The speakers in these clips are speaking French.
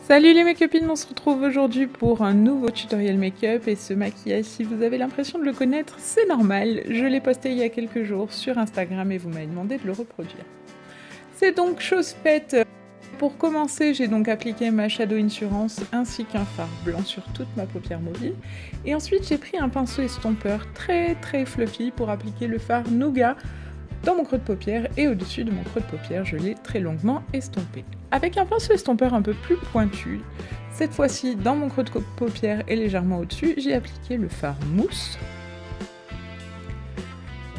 Salut les make-upines, on se retrouve aujourd'hui pour un nouveau tutoriel make-up et ce maquillage, si vous avez l'impression de le connaître, c'est normal. Je l'ai posté il y a quelques jours sur Instagram et vous m'avez demandé de le reproduire. C'est donc chose faite. Pour commencer, j'ai donc appliqué ma Shadow Insurance ainsi qu'un fard blanc sur toute ma paupière mobile. Et ensuite, j'ai pris un pinceau estompeur très fluffy pour appliquer le fard Nougat dans mon creux de paupière et au-dessus de mon creux de paupière, je l'ai très longuement estompé. Avec un pinceau estompeur un peu plus pointu, cette fois-ci dans mon creux de paupière et légèrement au-dessus, j'ai appliqué le fard mousse.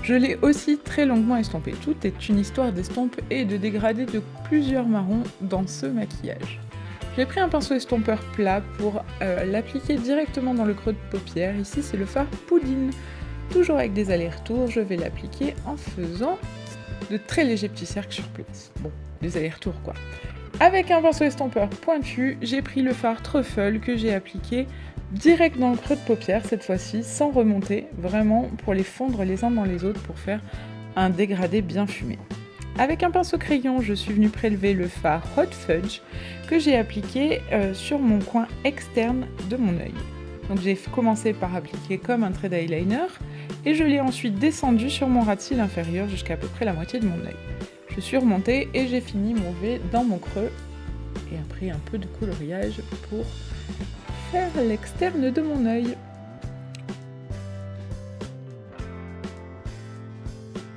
Je l'ai aussi très longuement estompé. Tout est une histoire d'estompe et de dégradé de plusieurs marrons dans ce maquillage. J'ai pris un pinceau estompeur plat pour l'appliquer directement dans le creux de paupière. Ici, c'est le fard Poudine. Toujours avec des allers-retours, je vais l'appliquer en faisant de très légers petits cercles sur place. Bon, des allers-retours quoi. Avec un pinceau estompeur pointu, j'ai pris le fard Truffle que j'ai appliqué direct dans le creux de paupière cette fois-ci, sans remonter, vraiment pour les fondre les uns dans les autres pour faire un dégradé bien fumé. Avec un pinceau crayon, je suis venue prélever le fard Hot Fudge que j'ai appliqué sur mon coin externe de mon œil. Donc j'ai commencé par appliquer comme un trait d'eyeliner et je l'ai ensuite descendu sur mon ras de cils inférieur jusqu'à peu près la moitié de mon œil. Je suis remontée et j'ai fini mon V dans mon creux et après un peu de coloriage pour faire l'externe de mon œil.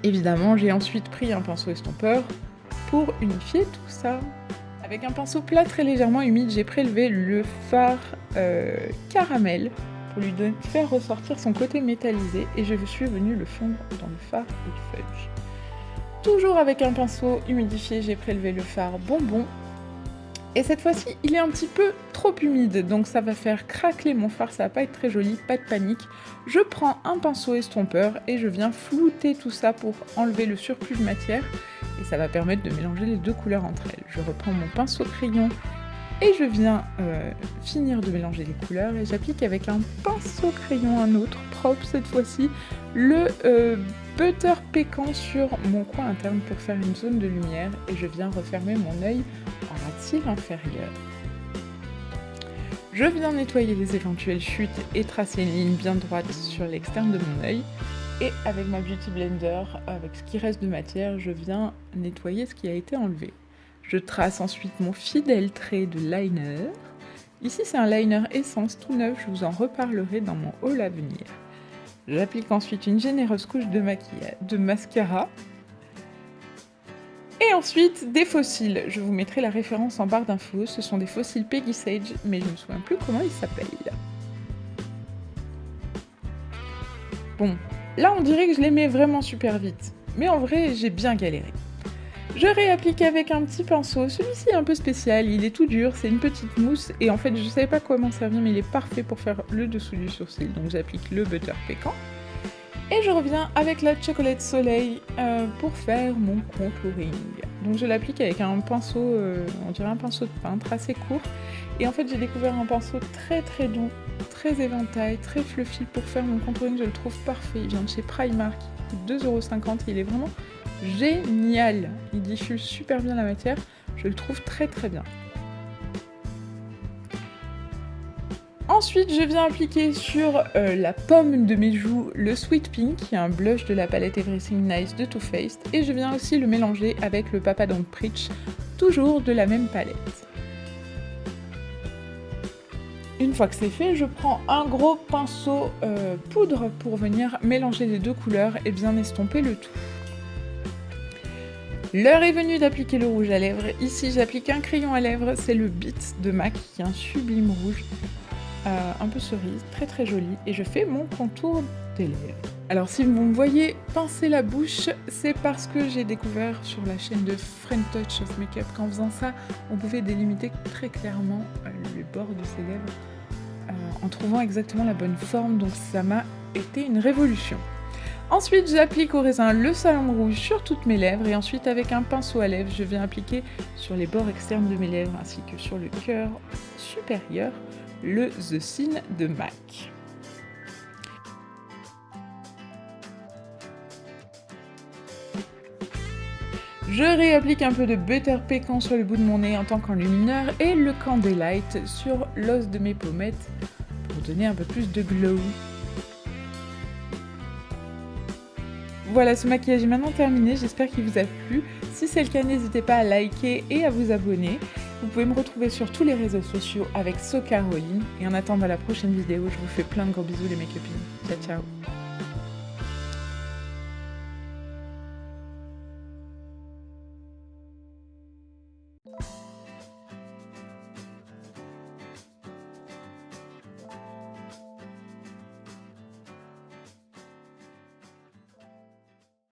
Évidemment, j'ai ensuite pris un pinceau estompeur pour unifier tout ça. Avec un pinceau plat très légèrement humide, j'ai prélevé le fard caramel pour lui faire ressortir son côté métallisé et je suis venue le fondre dans le fard Hot Fudge. Toujours avec un pinceau humidifié, j'ai prélevé le fard bonbon. Et cette fois-ci, il est un petit peu trop humide, donc ça va faire craqueler mon fard, ça va pas être très joli, pas de panique. Je prends un pinceau estompeur et je viens flouter tout ça pour enlever le surplus de matière. Et ça va permettre de mélanger les deux couleurs entre elles. Je reprends mon pinceau crayon et je viens finir de mélanger les couleurs et j'applique avec un pinceau crayon, un autre propre cette fois-ci, le butter pécan sur mon coin interne pour faire une zone de lumière et je viens refermer mon œil en ras de cils inférieur. Je viens nettoyer les éventuelles chutes et tracer une ligne bien droite sur l'externe de mon œil. Et avec ma Beauty Blender, avec ce qui reste de matière, je viens nettoyer ce qui a été enlevé. Je trace ensuite mon fidèle trait de liner. Ici, c'est un liner essence tout neuf, je vous en reparlerai dans mon haul à venir. J'applique ensuite une généreuse couche de mascara. Et ensuite, des faux cils. Je vous mettrai la référence en barre d'infos. Ce sont des faux cils Peggy Sage, mais je ne me souviens plus comment ils s'appellent. Bon, là on dirait que je les mets vraiment super vite. Mais en vrai, j'ai bien galéré. Je réapplique avec un petit pinceau. Celui-ci est un peu spécial, il est tout dur, c'est une petite mousse. Et en fait, je ne savais pas quoi m'en servir, mais il est parfait pour faire le dessous du sourcil. Donc j'applique le butter pécan. Et je reviens avec la Chocolate Soleil pour faire mon contouring. Donc je l'applique avec un pinceau, on dirait un pinceau de peintre assez court. Et en fait j'ai découvert un pinceau très doux, très éventail, très fluffy pour faire mon contouring. Je le trouve parfait. Il vient de chez Primark, il coûte 2,50 €. Il est vraiment génial. Il diffuse super bien la matière. Je le trouve très bien. Ensuite, je viens appliquer sur la pomme de mes joues le Sweet Pink, qui est un blush de la palette Everything Nice de Too Faced, et je viens aussi le mélanger avec le Papa Don't Preach, toujours de la même palette. Une fois que c'est fait, je prends un gros pinceau poudre pour venir mélanger les deux couleurs et bien estomper le tout. L'heure est venue d'appliquer le rouge à lèvres. Ici, j'applique un crayon à lèvres, c'est le Beat de MAC, qui est un sublime rouge. Un peu cerise, très joli, et je fais mon contour des lèvres. Alors si vous me voyez pincer la bouche, c'est parce que j'ai découvert sur la chaîne de Friend Touch of Makeup qu'en faisant ça, on pouvait délimiter très clairement les bords de ses lèvres en trouvant exactement la bonne forme, donc ça m'a été une révolution. Ensuite, j'applique au raisin le salon rouge sur toutes mes lèvres et ensuite avec un pinceau à lèvres, je viens appliquer sur les bords externes de mes lèvres ainsi que sur le cœur supérieur le The Sin de MAC. Je réapplique un peu de Better Pécan sur le bout de mon nez en tant qu'enlumineur et le Candlelight sur l'os de mes pommettes pour donner un peu plus de glow. Voilà, ce maquillage est maintenant terminé, j'espère qu'il vous a plu. Si c'est le cas, n'hésitez pas à liker et à vous abonner. Vous pouvez me retrouver sur tous les réseaux sociaux avec SoCaroline. Et en attendant la prochaine vidéo, je vous fais plein de gros bisous les mes copines. Ciao ciao.